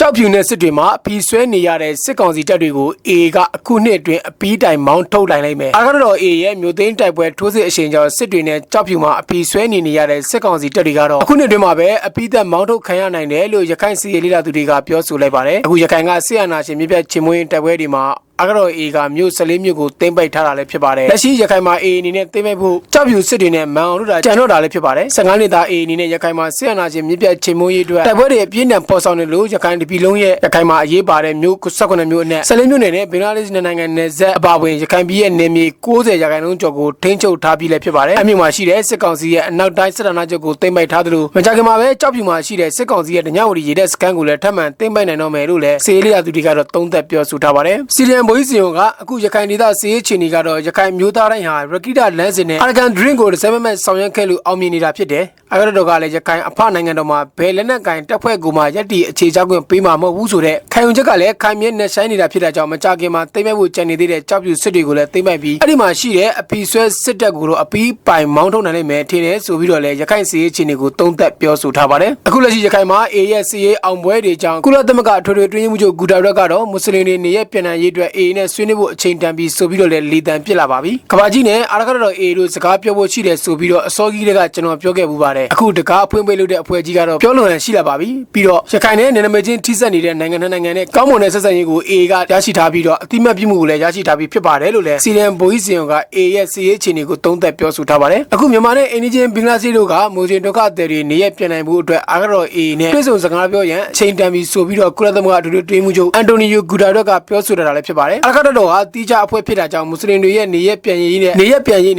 ကြောက်ဖြူနဲ့စစ်တွေမှာအပီဆွဲနေရတဲ့စစ်ကောင်စီတပ်တွေကို A ကအခုနှစ်အတွင်းအပီးတိုင်မောင်းထုတ်လိုက်မယ်အားကတော့ A ရဲ့မြို့သိမ်းတိုက်ပွဲထိုးစစ်အရှိန်ကြောင့်စစ်တွေနဲ့ကြောက်ဖြူမှာအပီဆွဲနေရတဲ့စစ်ကောင်စီတပ်တွေကတော့အခုနှစ်အတွင်းမှာပဲအပီးသက်မောင်းထုတ်ခံရနိုင်တယ်လို့ရခိုင်စီရေးလေးလာသူတွေကပြောဆိုလိုက်ပါတယ်အခုရခိုင်ကစစ်အာဏာရှင်မြစ်ပြတ်ချေမွေးတိုက်ပွဲတွေမှာအားကတော့ A ကမြို့14မြို့ကိုသိမ်းပိုက်ထားတာလည်းဖြစ်ပါတယ်လက်ရှိရခိုင်မှာ A အနေနဲ့သိမ်းပိုက်ဖို့ကြောက်ဖြူစစ်တွေနဲ့မန်အောင်တို့ကြံတော့တာလည်းဖြစ်ပါတယ်15နှစ်သား A အနေနဲ့ရခိုင်မှာစစ်အာဏာရှင်မြစ်ပြတ်ချေမွေးရေးအတွက်တိုက်ပွဲတွေအပြင်းထန်ပေါ်ဆောင်နေလို့ရခိုင်တပြည်လုံးရဲ့ရခိုင်မှာအရေးပါတဲ့မြို့18မြို့အနက်14မြို့နယ်နဲ့ဘင်္ဂလားဒေ့ရှ်နိုင်ငံနယ်စပ်အပါအဝင်ရခိုင်ပြည်ရဲ့နယ်မြေ90ရာခိုင်နှုန်းကျော်ကိုထိန်းချုပ်ထားပြီးလည်းဖြစ်ပါတယ်အမြို့မှာရှိတဲ့စစ်ကောင်စီရဲ့အနောက်တိုင်းစစ်ဌာနချုပ်ကိုသိမ်းပိုက်ထားသလိုမကြာခင်မှာပဲကြောက်ဖြူမှာရှိတဲ့စစ်ကောင်စီရဲ့တညဝတီရေတပ်စခန်းကိုလည်းထပ်မံသိမ်းပိုက်နိုင်တော့မယ်လို့လည်းစီရေးလေးလာသူတွေကတော့သုံးသပ်ပြောဆိုထားပါတယ်စီရီယန်ဘိုးကြီးစီယုံကအခုရခိုင်ဒေသစီရေးချီနေကတော့ရခိုင်မျိုးသားတိုင်းဟာရကိတလမ်းစဉ်နဲ့အာရကန်ဒရင်ကို17မဲ့ဆောင်ရွက်ခဲ့လို့အောင်မြင်နေတာဖြစ်တယ်အဂရတော်ကလည်းရခိုင်အဖနိုင်ငံတော်မှာဘယ်လက်နက်ကင်တပ်ဖွဲ့ကူမှာရက်တီအခြေချခွင့်ပေးမှာမဟုတ်ဘူးဆိုတဲ့ခံယူချက်ကလည်းခိုင်မြဲနဲ့ဆိုင်နေတာဖြစ်တဲ့ကြောင့်မကြခင်မှာသိမ်းမဲ့ဖို့ကြံနေသေးတဲ့ကြောက်ပြူစစ်တွေကိုလည်းသိမ်းပိုက်ပြီးအဲ့ဒီမှာရှိတဲ့အပီဆွဲစစ်တပ်ကိုတော့အပီးပိုင်မောင်းထုတ်နိုင်လိမ့်မယ်ထင်တယ်ဆိုပြီးတော့လည်းရခိုင်စီရေးချီနေကိုသုံးသပ်ပြောဆိုထားပါတယ်အခုလက်ရှိရခိုင်မှာ A ရဲ့စီရေးအောင်ပွဲတွေကြောင့်ကုလသမဂ္ဂထွေထွေတွင်းမှုချုပ်ဂူတာရက်ကတော့မွတ်စလင်တွေနေရပြန်နိုင်ရေးအတွက် A နဲ့ဆွေးနွေးဖို့အချိန်တန်ပြီးဆိုပြီးတော့လည်းလီတန်ပြစ်လာပါပြီကဘာကြီးနဲ့အာရခတော် A တို့စကားပြောဖို့ရှိတယ်ဆိုပြီးတော့အစောကြီးတွေကကျွန်တော်ပြောခဲ့ဘူးပါတယ်အခုတကားအဖွင့်ပေးလို့တဲ့အဖွဲ့ကြီးကတော့ပြောလွန်ရန်ရှိလာပါပြီပြီးတော့ရခိုင်နဲ့နယ်နိမိတ်ချင်းထိစပ်နေတဲ့နိုင်ငံနဲ့ကောင်းမွန်တဲ့ဆက်ဆံရေးကို A ကရရှိထားပြီးတော့အတိမတ်ပြမှုကိုလည်းရရှိထားပြီးဖြစ်ပါတယ်လို့လည်းစီရန်ဘိုးကြီးစီယုံက A ရဲ့စီရေးချီနေကိုသုံးသပ်ပြောဆိုထားပါတယ်အခုမြန်မာနဲ့အိန္ဒိချင်းဘင်္ဂလားဒေ့ရှ်တို့ကမိုးစင်ဒုက္ခသည်တွေနေရပြန်နိုင်မှုအတွက်အာရခတော် A နဲ့ပြည်စုံစကားပြောရန်အချိန်တန်ပြီးဆိုပြီးတော့ကုလသမဂ္ဂအထူးတွင်းမှုချုပ်အန်တိုနီယိုဂူတာရက် ကပြောဆိုတာလည်းဖြစ်ပါတယ်အာရခတော်ဟာတီးခြားအဖွဲ့ဖြစ်တာကြောင့်မွတ်စလင်တွေရဲ့နေရပြန်ရေးနဲ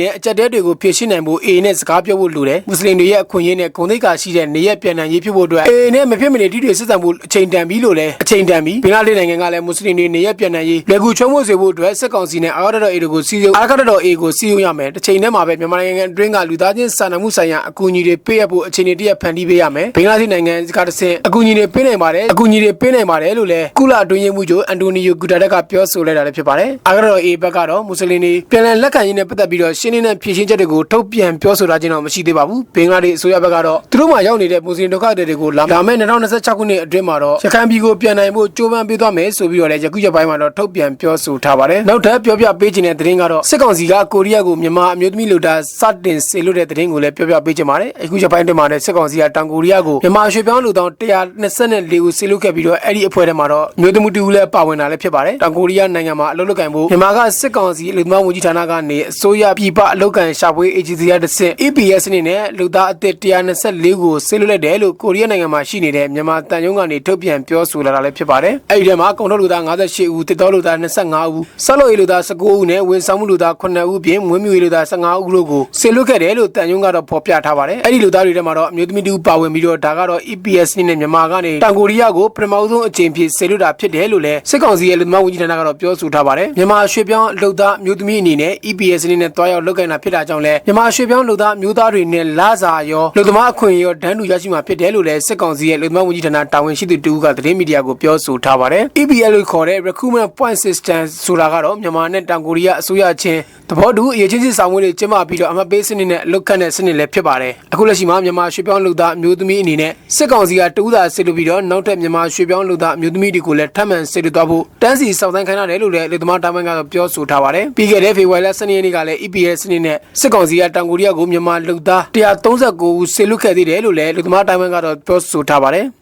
့အကြက်တဲတွေကိုဖြည့်ရှင်းနိုင်ဖို့ A နဲ့စကားပြောဖို့လိုတယ်မွတ်စလင်တွေရဲ့အခွင့်အရေးနဲ့ဂုဏ်သိက္ခာရှိတဲ့နေရပြန်နိုင်ရေးဖြစ်ဖို့အတွက် A နဲ့မဖြစ်မနေတိတိစစ်ဆန်ဖို့အချိန်တန်ပြီးလို့လည်းအချိန်တန်ပြီးဘင်္ဂလားဒေ့ရှ်နိုင်ငံကလည်းမွတ်စလင်တွေနေရပြန်နိုင်ရေးလက်ကူချုံးဖို့စေဖို့အတွက်စစ်ကောင်စီနဲ့အာရခတော် A တို့ကိုစီးရုံအာရခတော် A ကိုစီးရုံရမယ်တစ်ချိန်တည်းမှာပဲမြန်မာနိုင်ငံအတွင်းကလူသားချင်းစာနာမှုဆိုင်ရာအကူအညီတွေပေးရဖို့အခြေအနေတရဖန်တီးပေးရမယ်ဘင်္ဂလားဒေ့ရှ်နိုင်ငံကတဆင့်အကူအညီတွေပေးနိုင်ပါတယ်လို့လည်းကုလအတွင်းရေးမှူးချုပ်အန်တိုနီယိုဂူတာရက်ကပြောဆိုလိုက်တာလည်းဖြစ်ပါတယ်အာရခတော် A ဘက်ကတော့မွတ်စလင်တွေပြန်လည်လက်ခံရေးနဲ့ပတ်သက်ပြီးတော့ရှင်းလင်းတဲ့ဖြေရှင်းချက်တွေကိုထုတ်ပြန်ပြောဆိုတာချင်းတော့မရှိသေးပါဘူးဘင်္ဂလားဒေ့ရှ်အစိုးရဘက်ကတော့သူတို့မှာရောက်နေတဲ့မွတ်စလင်ဒုက္ခသည်တွေကိုလာမယ့်2026ခုနှစ်အတွင်းမှာတော့ရခိုင်ပြည်ကိုပြန်နိုင်ဖို့ကြိုးပမ်းပေးသွားမယ်ဆိုပြီးတော့လည်းယခုရက်ပိုင်းမှာတော့ထုတ်ပြန်ပြောဆိုထားပါတယ်နောက်ထပ်ပြောပြပေးခြင်းတဲ့သတင်းကတော့စစ်ကောင်စီကကိုရီးယားကိုမြန်မာအမျိုးသမီးလူသားစတင်စေလွှတ်တဲ့သတင်းကိုလည်းပြောပြပေးခြင်းပါတယ်အခုရက်ပိုင်းတွင်မှာလည်းစစ်ကောင်စီကတောင်ကိုရီးယားကိုမြန်မာရွှေပြောင်းလူသော124ကိုစေလွှတ်ခဲ့ပြီးတော့အဲ့ဒီအဖွဲ့ထဲမှာတော့မျိုးသမီးတူလည်းပါဝင်တာလည်းဖြစ်ပါတယ်တောင်ကိုရီးယားနိုင်ငံမှာအလုပ်လုပ်ကိုင်ဖို့မြန်မာကစစ်ကောင်စီလူသမားဝန်ကြီးဌာနကနေအစိုးရပြည်ပအလုပ်ကိုင်ရှာဖွေ agency ရတဲ့ EPS အနေနဲ့လူသားအသစ်124ကိုစေလွှတ်လိုက်တယ်လို့ကိုရီးယားနိုင်ငံမှာရှိနေတဲ့မြန်မာတန်ယုံကနေထုတ်ပြန်ပြောဆိုလာတာလည်းဖြစ်ပါတယ်အဲ့ဒီထဲမှာကုန်ထုတ်လူသား58ဦးတစ်တော်လူသား25ဦးဆက်လို့ရလူသား19ဦးနဲ့ဝန်ဆောင်မှုလူသား9ဦးပြင်မွေးမြူရေးလူသား15ဦးတို့ကိုစေလွှတ်ခဲ့တယ်လို့တန်ယုံကတော့ဖော်ပြထားပါတယ်အဲ့ဒီလူသားတွေထဲမှာတော့အမျိုးသမီးတူပါဝင်ပြီးတော့ဒါကတော့ EPS နဲ့မြန်မာကနေတောင်ကိုရီးယားကိုပထမဆုံးအကြိမ်ဖြစ်စေလွှတ်တာဖြစ်တယ်လို့လည်းစစ်ကောင်စီရဲ့လူသမားဝန်ကြီးဌာနကတော့ပြောဆိုထားပါတယ်မြန်မာရွှေပြောင်းလူသားအမျိုးသမီးအနေနဲ့ EPS နဲ့တွားရောက်လုပ်ကိုင်တာဖြစ်တာကြောင့်လည်းမြန်မာရွှေပြောင်းလူသားမျိုးသားတွေနဲ့လာစာရောလူသမားအခွင့်အရေးရောဒန်းတူရရှိမှာဖြစ်တယ်လို့လည်းစစ်ကောင်စီရဲ့လူသမားဝန်ကြီးဌာနတာဝန်ရှိသူတူကသတင်းမီဒီယာကိုပြောဆိုထားပါတယ် EPL လို့ခေါ်တဲ့ Recruitment Point System ဆိုတာကတော့မြန်မာနဲ့တောင်ကိုရီးယားအစိုးရချင်းသဘောတူအရေးချင်းစစ်ဆောင်မှုတွေကျင်းပပြီးတော့အမှတ်ပေးစနစ်နဲ့အလုပ်ခန့်တဲ့စနစ်လည်းဖြစ်ပါတယ်အခုလက်ရှိမှာမြန်မာရွှေပြောင်းလူသားအမျိုးသမီးအနေနဲ့စစ်ကောင်စီကတူးတာစစ်လို့ပြီးတော့နောက်ထပ်မြန်မာရွှေပြောင်းလူသားအမျိုးသမီးတွေကိုလည်းထပ်မံစစ်လို့သွားဖို့တန်းစီစောင့်ဆိုင်းခိုင်းရတယ်လို့လည်းလူသမားတာဝန်ကတော့ပြောဆိုထားပါတယ်ပြီးခဲ့တဲ့ဖေဖော်ဝါရီလ12ရက်နေ့ကလည်း EPL စနစ်နဲ့စစ်ကောင်စီကတောင်ကိုရီးယားကိုမြန်မာလူသား139ဦးစစ်လို့ခဲ့သေးတယ်လို့လည်းလူသမားတာဝန်ကတော့ပြောဆိုထားပါတယ်